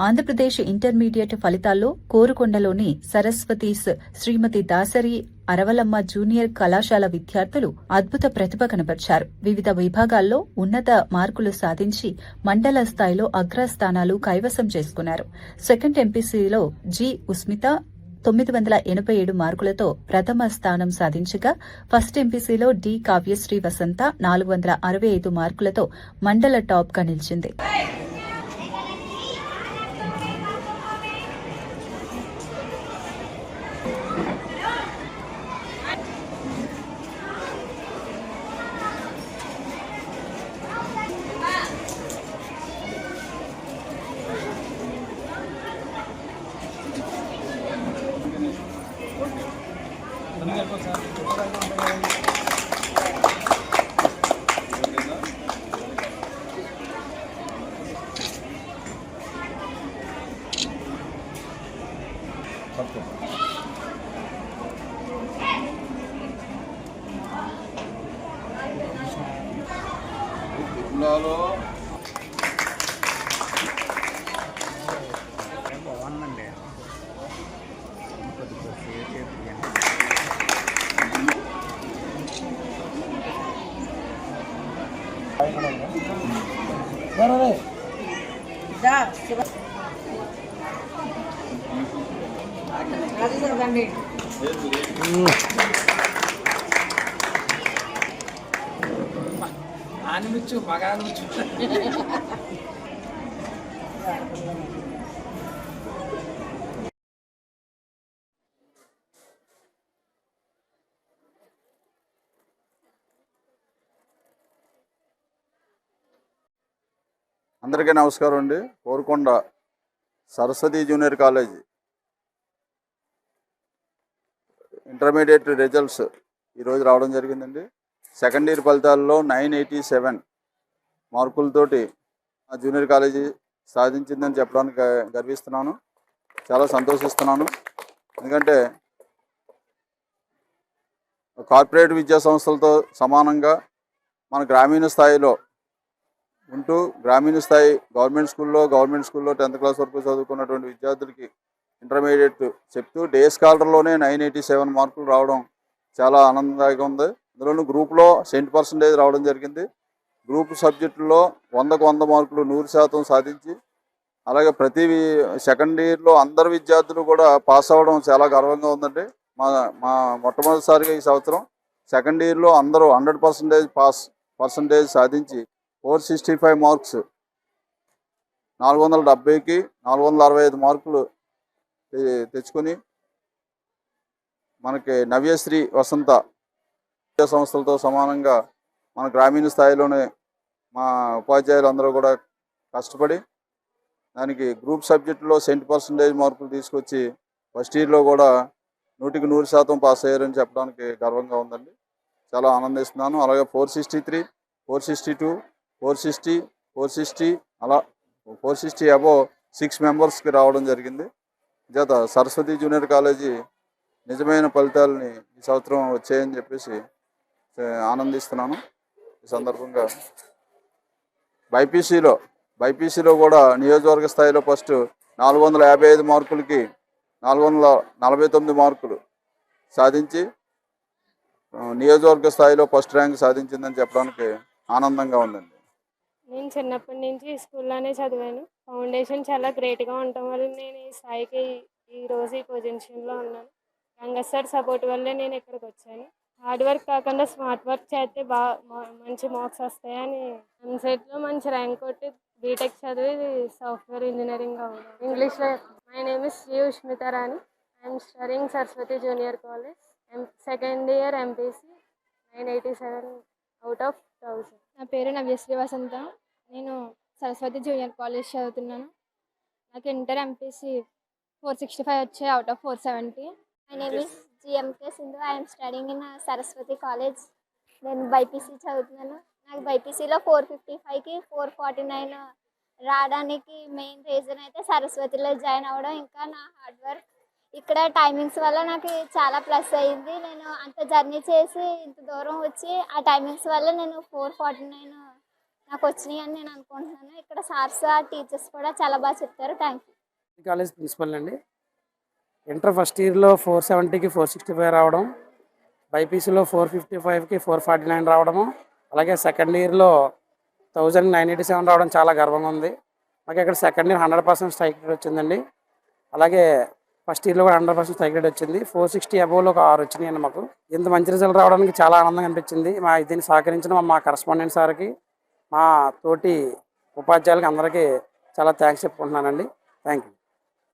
Andhra Pradesh intermediate ఫలితాల్లో కోరుకొండలోని సరస్వతీస్ శ్రీమతి Dasari అరవలమ్మ junior కళాశాల విద్యార్థులు అద్భుత ప్రతిభ కనబర్చారు. వివిధ విభాగాల్లో ఉన్నత మార్కులు సాధించి మండల స్థాయిలో అగ్రస్థానాలు కైవసం చేసుకున్నారు. సెకండ్ ఎంపీసీలో జి ఉస్మిత 987 మార్కులతో ప్రథమ స్థానం సాధించగా ఫస్ట్ ఎంపీసీలో డి కావ్యశ్రీ వసంత 465 మార్కులతో మండల టాప్గా నిలిచింది. బాగుందండి. ఆనిమిచ్చు మగానిమిచ్చు అందరికీ నమస్కారం అండి. Korukonda Saraswati junior college intermediate results ఈరోజు రావడం జరిగిందండి. సెకండ్ ఇయర్ ఫలితాల్లో 987 మార్కులతోటి ఆ జూనియర్ కాలేజీ సాధించిందని చెప్పడానికి గర్విస్తున్నాను, చాలా సంతోషిస్తున్నాను. ఎందుకంటే కార్పొరేట్ విద్యా సంస్థలతో సమానంగా మన గ్రామీణ స్థాయిలో ఉంటూ గ్రామీణ స్థాయి గవర్నమెంట్ స్కూల్లో 10th క్లాస్ వరకు చదువుకున్నటువంటి విద్యార్థులకి ఇంటర్మీడియట్ చెప్తూ డే స్కాలర్లోనే 987 మార్కులు రావడం చాలా ఆనందదాయకంగా ఉంది. అందులోనూ గ్రూప్లో 100% రావడం జరిగింది. గ్రూప్ సబ్జెక్టుల్లో 100కు 100 మార్కులు 100% సాధించి, అలాగే ప్రతి సెకండ్ ఇయర్లో అందరు విద్యార్థులు కూడా పాస్ అవ్వడం చాలా గర్వంగా ఉందండి. మా మొట్టమొదటిసారిగా ఈ సంవత్సరం సెకండ్ ఇయర్లో అందరూ 100% పర్సంటేజ్ సాధించి 465 మార్క్స్ 470కి 465 మార్కులు తెచ్చుకొని మనకి నవ్యశ్రీ వసంత విద్యా సంస్థలతో సమానంగా మన గ్రామీణ స్థాయిలోనే మా ఉపాధ్యాయులు అందరూ కూడా కష్టపడి దానికి గ్రూప్ సబ్జెక్టులో 100% మార్కులు తీసుకొచ్చి ఫస్ట్ ఇయర్లో కూడా 100కి 100% పాస్ అయ్యారని చెప్పడానికి గర్వంగా ఉందండి. చాలా ఆనందిస్తున్నాను. అలాగే 463, 462, 460 అలా 460 అబోవ్ 6 మెంబర్స్కి రావడం జరిగింది. చేత సరస్వతి జూనియర్ కాలేజీ నిజమైన ఫలితాలని ఈ సంవత్సరం వచ్చాయని చెప్పేసి ఆనందిస్తున్నాను. ఈ సందర్భంగా బైపీసీలో కూడా నియోజకవర్గ స్థాయిలో ఫస్ట్ 455 మార్కులకి 449 మార్కులు సాధించి నియోజకవర్గ స్థాయిలో ఫస్ట్ ర్యాంక్ సాధించిందని చెప్పడానికి ఆనందంగా ఉందండి. నేను చిన్నప్పటి నుంచి ఈ స్కూల్లోనే చదివాను. ఫౌండేషన్ చాలా గ్రేట్గా ఉండటం వల్ల నేను ఈ స్థాయికి ఈరోజు ఈ పొజిషన్లో ఉన్నాను. రంగస్ సార్ సపోర్ట్ వల్లే నేను ఇక్కడికి వచ్చాను. హార్డ్ వర్క్ కాకుండా స్మార్ట్ వర్క్ చేస్తే మంచి మార్క్స్ వస్తాయని ఎంసెట్లో మంచి ర్యాంక్ కొట్టి బీటెక్ చదివి సాఫ్ట్వేర్ ఇంజనీరింగ్ అవ్వడం. ఇంగ్లీష్లో my name is Sri Ushmitha Rani. I'm studying Saraswati junior college. Second year MPC 987 out of 1000. నా పేరు నవ్యశ్రీ వసంత. నేను సరస్వతి జూనియర్ కాలేజ్ చదువుతున్నాను. నాకు ఇంటర్ ఎంపీసీ 465 వచ్చాయి out of 470. My name is GMK Sindhu. I'm studying in Saraswati college. నేను బైపీసీ చదువుతున్నాను. నాకు బైపీసీలో 455కి 449 రావడానికి మెయిన్ రీజన్ అయితే సరస్వతిలో జాయిన్ అవ్వడం, ఇంకా నా హార్డ్ వర్క్. ఇక్కడ టైమింగ్స్ వల్ల నాకు చాలా ప్లస్ అయ్యింది. నేను అంత జర్నీ చేసి ఇంత దూరం వచ్చి ఆ టైమింగ్స్ వల్ల నేను 449 నాకు వచ్చినాయి అని నేను అనుకుంటున్నాను. ఇక్కడ సార్స్ టీచర్స్ కూడా చాలా బాగా చెప్తారు. Thank you. కాలేజ్ ప్రిన్సిపల్ అండి. ఇంటర్ ఫస్ట్ ఇయర్లో 470కి 465 రావడం, బైపీసీలో 455కి 449 రావడము, అలాగే సెకండ్ ఇయర్లో 1987 రావడం చాలా గర్వంగా ఉంది. అలాగే ఇక్కడ సెకండ్ ఇయర్ 100% స్ట్రైక్ రేట్ వచ్చిందండి. అలాగే ఫస్ట్ ఇయర్లో కూడా 100% స్ట్రైక్ రేట్ వచ్చింది. 460 అబోవ్లో ఒక 6 వచ్చినాయండి. మాకు ఇంత మంచి రిజల్ట్ రావడానికి చాలా ఆనందంగా అనిపించింది. దీన్ని సహకరించిన మా కరస్పాండెంట్ సార్కి, మా తోటి ఉపాధ్యాయులకి అందరికీ చాలా థ్యాంక్స్ చెప్పుకుంటున్నానండి. Thank you.